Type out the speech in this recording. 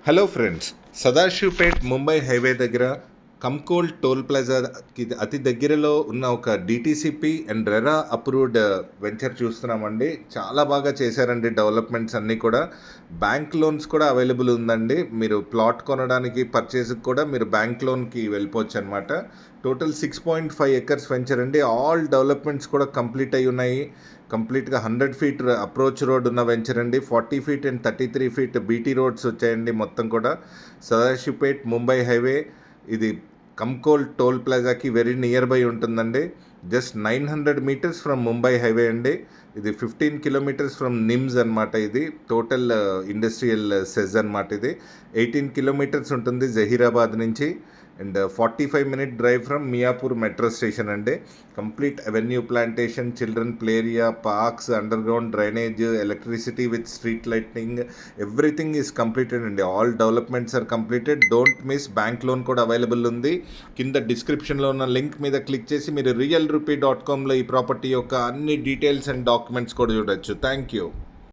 Hello friends, Sadasivpet Mumbai highway దగ్గర Kankol toll ప్లాజాకి అతి దగ్గరలో ఉన్న ఒక DTCP and RERA approved venture చూస్తున్నామండి. చాలా బాగా చేశారండి డెవలప్మెంట్స్ అన్నీ కూడా. బ్యాంక్ లోన్స్ కూడా అవైలబుల్ ఉందండి. మీరు ప్లాట్ కొనడానికి పర్చేస్కి కూడా మీరు బ్యాంక్ లోన్కి వెళ్ళిపోవచ్చు అనమాట. టోటల్ 6.5 ఎకర్స్ వెంచర్ అండి. ఆల్ డెవలప్మెంట్స్ కూడా కంప్లీట్ అయి ఉన్నాయి. కంప్లీట్గా 100 ఫీట్ అప్రోచ్ రోడ్ ఉన్న వెంచర్ అండి. 40 feet and 33 feet BT roads వచ్చాయండి. మొత్తం కూడా సదాశివపేట్ ముంబై హైవే ఇది కంకోల్ టోల్ ప్లాజాకి వెరీ నియర్ బై ఉంటుందండి. Just 900 metres from Mumbai highway అండి. ఇది 15 కిలోమీటర్స్ ఫ్రమ్ నిమ్స్ అనమాట. ఇది టోటల్ ఇండస్ట్రియల్ సెజ్ అనమాట. ఇది 18 కిలోమీటర్స్ ఉంటుంది జహీరాబాద్ నుంచి and 45 minute drive from Miyapur metro station అండి. Complete avenue plantation, children play area, parks, underground drainage, electricity with street lighting, everything is completed అండి. All developments are completed. Don't miss. Bank loan కూడా available ఉంది. కింద డిస్క్రిప్షన్లో ఉన్న link మీద click చేసి మీరు realrupee.comలో ఈ ప్రాపర్టీ యొక్క అన్ని డీటెయిల్స్ అండ్ డాక్యుమెంట్స్ కూడా చూడొచ్చు. Thank you.